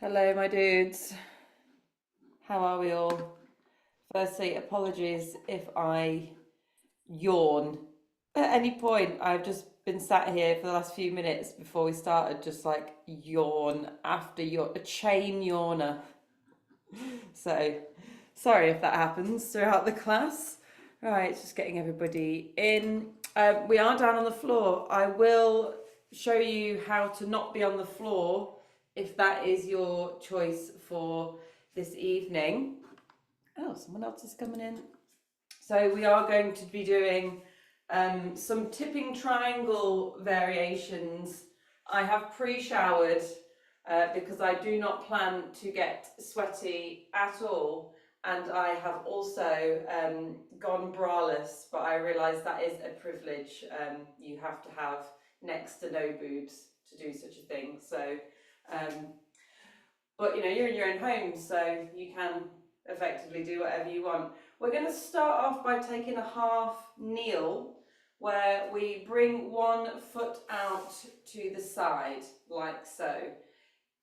Hello, my dudes. How are we all? Firstly, apologies if I yawn at any point. I've just been sat here for the last few minutes before we started, just like yawn after yawn, a chain yawner. So, sorry if that happens throughout the class. Right, just getting everybody in. We are down on the floor. I will show you how to not be on the floor if that is your choice for this evening. Oh, someone else is coming in. So we are going to be doing some tipping triangle variations. I have pre-showered because I do not plan to get sweaty at all. And I have also gone braless, but I realise that is a privilege. You have to have next to no boobs to do such a thing. So, but you know, you're in your own home, so you can effectively do whatever you want. We're going to start off by taking a half kneel, where we bring one foot out to the side, like so.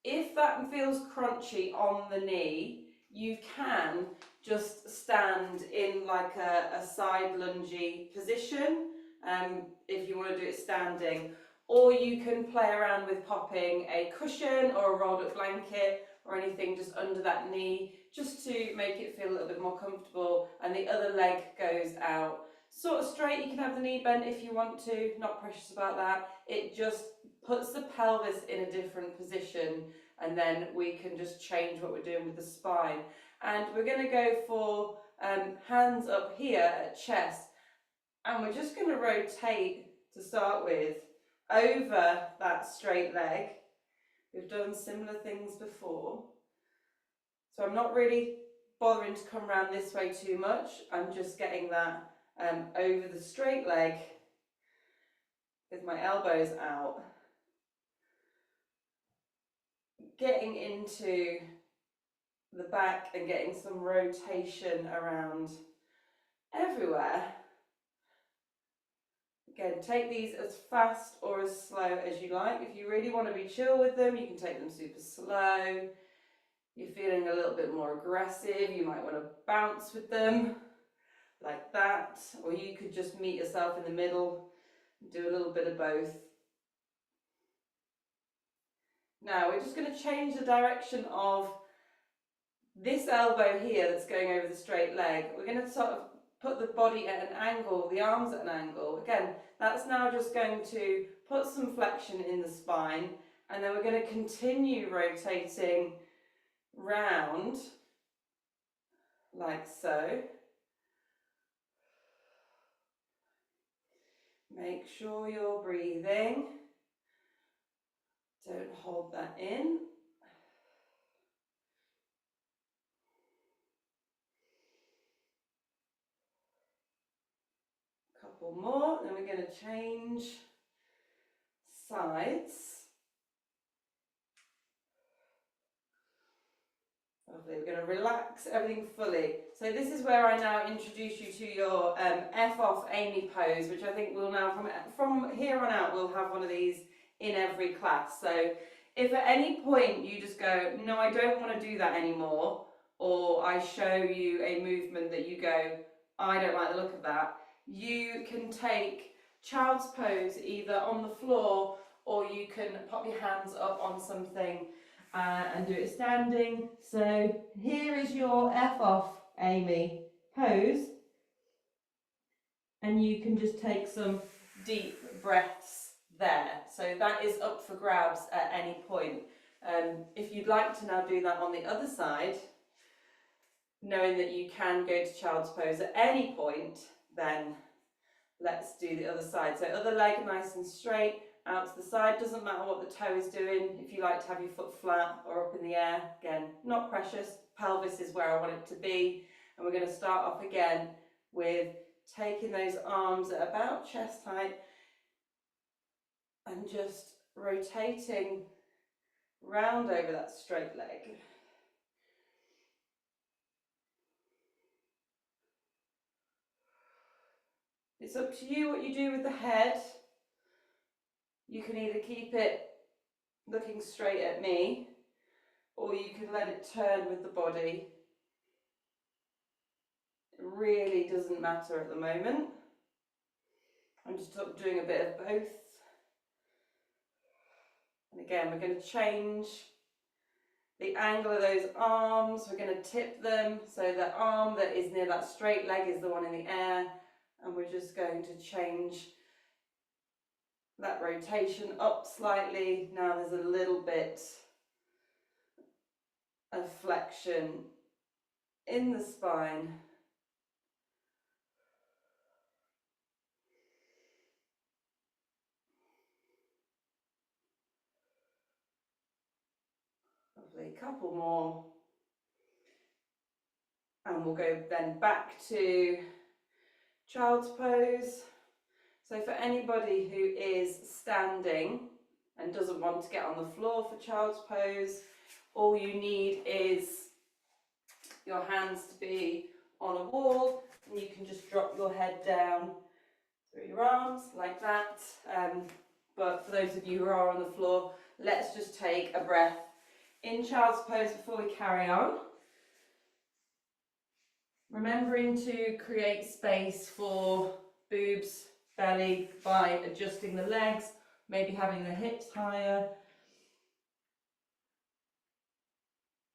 If that feels crunchy on the knee, you can just stand in like a side lungy position, if you want to do it standing. Or you can play around with popping a cushion or a rolled up blanket or anything just under that knee, just to make it feel a little bit more comfortable. And the other leg goes out sort of straight. You can have the knee bent if you want to, not precious about that. It just puts the pelvis in a different position, and then we can just change what we're doing with the spine. And we're going to go for hands up here at chest, and we're just going to rotate to start with over that straight leg. We've done similar things before, so I'm not really bothering to come around this way too much. I'm just getting that over the straight leg with my elbows out, getting into the back and getting some rotation around everywhere. Again, take these as fast or as slow as you like. If you really want to be chill with them, you can take them super slow. You're feeling a little bit more aggressive, you might want to bounce with them like that, or you could just meet yourself in the middle and do a little bit of both. Now we're just going to change the direction of this elbow here that's going over the straight leg. We're going to sort of put the body at an angle, the arms at an angle. Again, that's now just going to put some flexion in the spine, and then we're going to continue rotating round like so. Make sure you're breathing. Don't hold that in. Couple more, then we're going to change sides. Lovely. We're going to relax everything fully. So this is where I now introduce you to your F off Amy pose, which I think we'll now, from here on out, we'll have one of these in every class. So if at any point you just go, no, I don't want to do that anymore, or I show you a movement that you go, I don't like the look of that, you can take child's pose either on the floor, or you can pop your hands up on something and do it standing. So here is your F off Amy pose, and you can just take some deep breaths there. So that is up for grabs at any point. If you'd like to now do that on the other side, knowing that you can go to child's pose at any point, then let's do the other side. So other leg nice and straight, out to the side. Doesn't matter what the toe is doing. If you like to have your foot flat or up in the air, again, not precious. Pelvis is where I want it to be. And we're going to start off again with taking those arms at about chest height and just rotating round over that straight leg. It's up to you what you do with the head. You can either keep it looking straight at me, or you can let it turn with the body. It really doesn't matter at the moment. I'm just doing a bit of both. And again, we're going to change the angle of those arms. We're going to tip them so the arm that is near that straight leg is the one in the air, and we're just going to change that rotation up slightly. Now there's a little bit of flexion in the spine. Lovely, couple more. And we'll go then back to child's pose. So for anybody who is standing and doesn't want to get on the floor for child's pose, all you need is your hands to be on a wall, and you can just drop your head down through your arms like that. But for those of you who are on the floor, let's just take a breath in child's pose before we carry on. Remembering to create space for boobs, belly by adjusting the legs, maybe having the hips higher.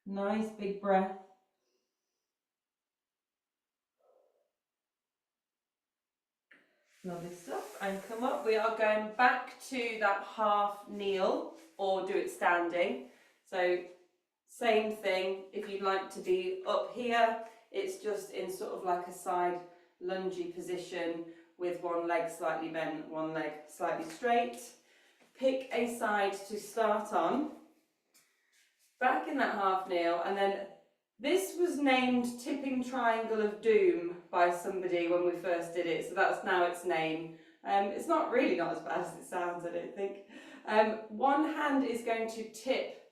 Nice big breath. Lovely stuff. And come up. We are going back to that half kneel, or do it standing. So same thing. If you'd like to be up here, it's just in sort of like a side lungy position with one leg slightly bent, one leg slightly straight. Pick a side to start on. Back in that half kneel, and then this was named Tipping Triangle of Doom by somebody when we first did it, so that's now its name. It's not as bad as it sounds, I don't think. One hand is going to tip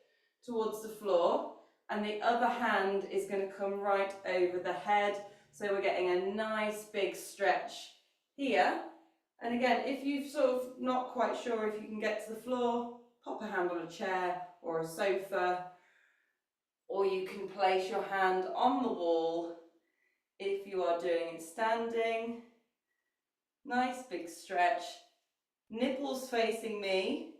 towards the floor, and the other hand is going to come right over the head, so we're getting a nice big stretch here. And again, if you're sort of not quite sure if you can get to the floor, pop a hand on a chair or a sofa, or you can place your hand on the wall if you are doing it standing. Nice big stretch, nipples facing me.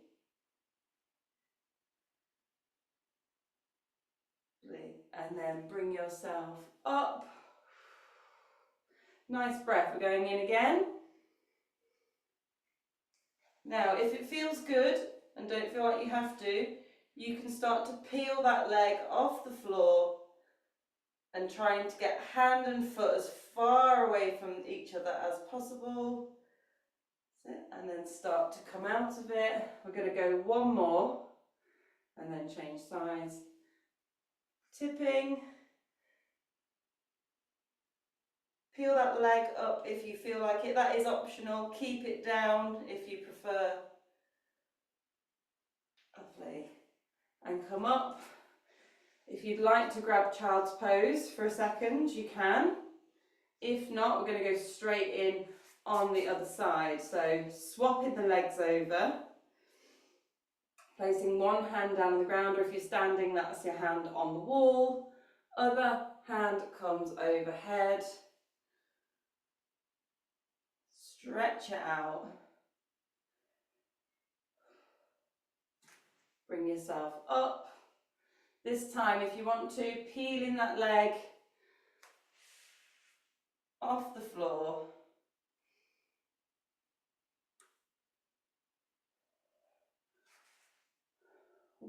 And then bring yourself up. Nice breath, we're going in again. Now, if it feels good and don't feel like you have to, you can start to peel that leg off the floor and trying to get hand and foot as far away from each other as possible. And then start to come out of it. We're going to go one more and then change sides. Tipping. Peel that leg up if you feel like it. That is optional. Keep it down if you prefer. Lovely. And come up. If you'd like to grab child's pose for a second, you can. If not, we're going to go straight in on the other side. So swapping the legs over. Placing one hand down on the ground, or if you're standing, that's your hand on the wall. Other hand comes overhead. Stretch it out. Bring yourself up. This time, if you want to, peeling that leg off the floor.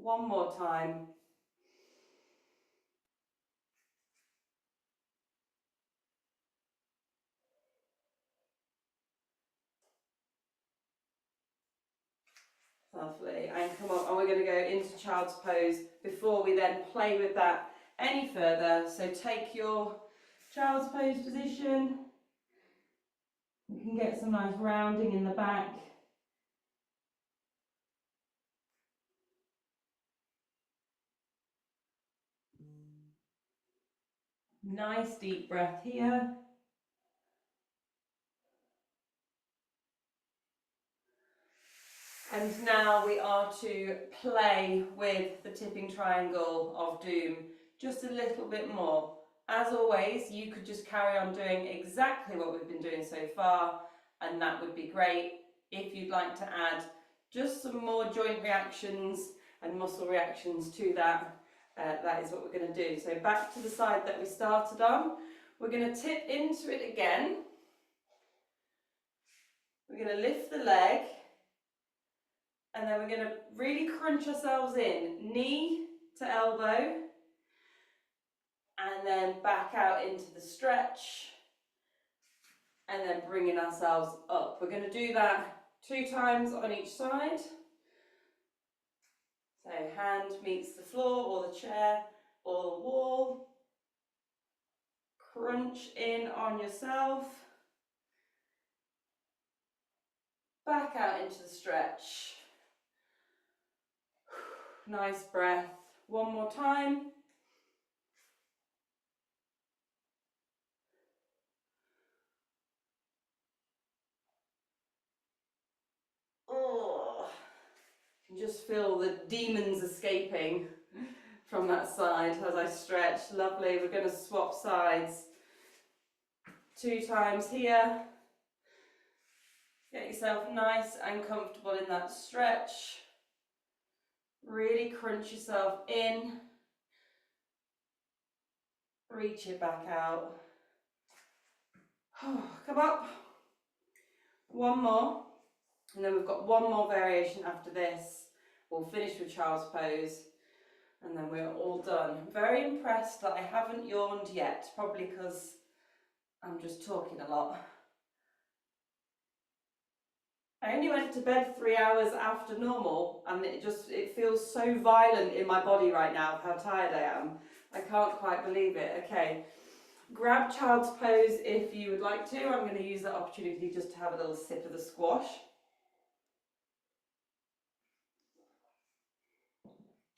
One more time. Lovely. And come on, and we're going to go into child's pose before we then play with that any further. So take your child's pose position. You can get some nice rounding in the back. Nice deep breath here. And now we are to play with the tipping triangle of doom just a little bit more. As always, you could just carry on doing exactly what we've been doing so far, and that would be great. If you'd like to add just some more joint reactions and muscle reactions to that, that is what we're going to do. So back to the side that we started on, we're going to tip into it again. We're going to lift the leg, and then we're going to really crunch ourselves in, knee to elbow, and then back out into the stretch, and then bringing ourselves up. We're going to do that 2 times on each side. So hand meets the floor or the chair or the wall. Crunch in on yourself. Back out into the stretch. Nice breath. One more time. Oh, you can just feel the demons escaping from that side as I stretch. Lovely. We're going to swap sides 2 times here. Get yourself nice and comfortable in that stretch. Really crunch yourself in. Reach it back out. Come up. One more. And then we've got one more variation after this. We'll finish with child's pose. And then we're all done. I'm very impressed that I haven't yawned yet. Probably because I'm just talking a lot. I only went to bed 3 hours after normal, and it feels so violent in my body right now how tired I am. I can't quite believe it. Okay, grab child's pose if you would like to. I'm going to use that opportunity just to have a little sip of the squash.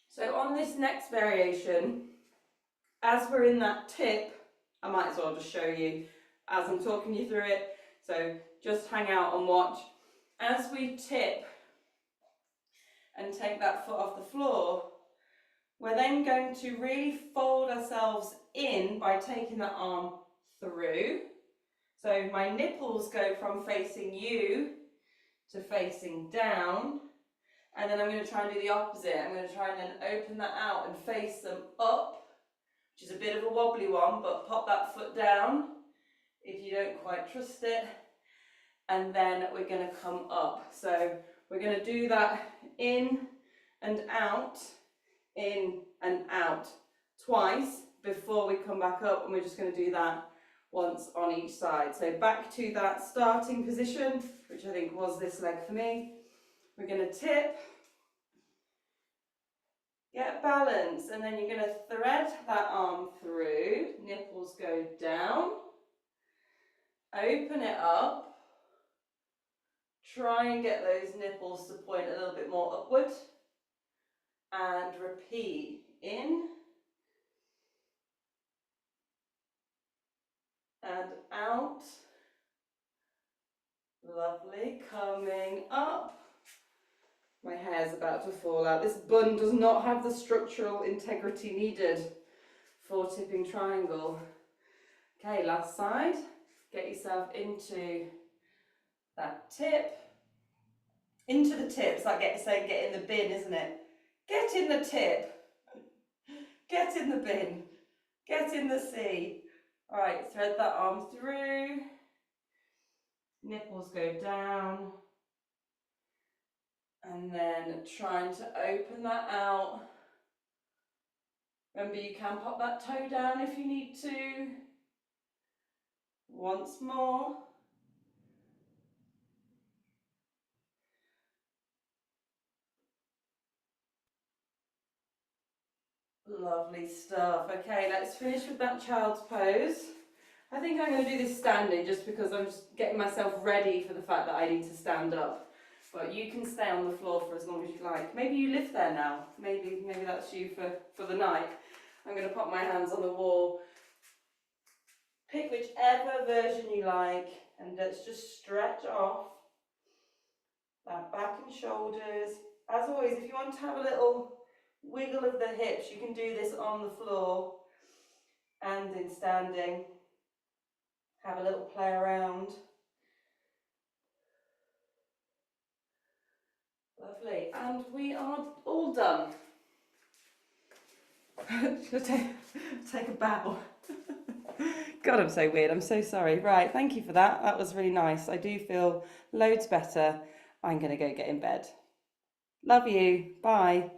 So on this next variation, as we're in that tip, I might as well just show you as I'm talking you through it. So just hang out and watch. As we tip and take that foot off the floor, we're then going to really fold ourselves in by taking that arm through. So my nipples go from facing you to facing down. And then I'm going to try and do the opposite. I'm going to try and then open that out and face them up, which is a bit of a wobbly one, but pop that foot down if you don't quite trust it. And then we're going to come up. So we're going to do that in and out twice before we come back up, and we're just going to do that once on each side. So back to that starting position, which I think was this leg for me. We're going to tip, get balance, and then you're going to thread that arm through, nipples go down, open it up. Try and get those nipples to point a little bit more upward, and repeat. In and out. Lovely. Coming up. My hair's about to fall out. This bun does not have the structural integrity needed for tipping triangle. Okay, last side. Get yourself into that tip. Into the tip. It's like saying get in the bin, isn't it? Get in the tip. Get in the bin. Get in the sea. All right, thread that arm through. Nipples go down. And then trying to open that out. Remember, you can pop that toe down if you need to. Once more. Lovely stuff. Okay, let's finish with that child's pose. I think I'm going to do this standing just because I'm just getting myself ready for the fact that I need to stand up. But you can stay on the floor for as long as you like. Maybe you live there now. Maybe that's you for the night. I'm going to pop my hands on the wall. Pick whichever version you like, and let's just stretch off that back and shoulders. As always, if you want to have a little wiggle of the hips, you can do this on the floor and in standing. Have a little play around. Lovely, and we are all done. Should I take a bow? God, I'm so weird. I'm so sorry. Right, thank you for that. That was really nice. I do feel loads better. I'm going to go get in bed. Love you. Bye.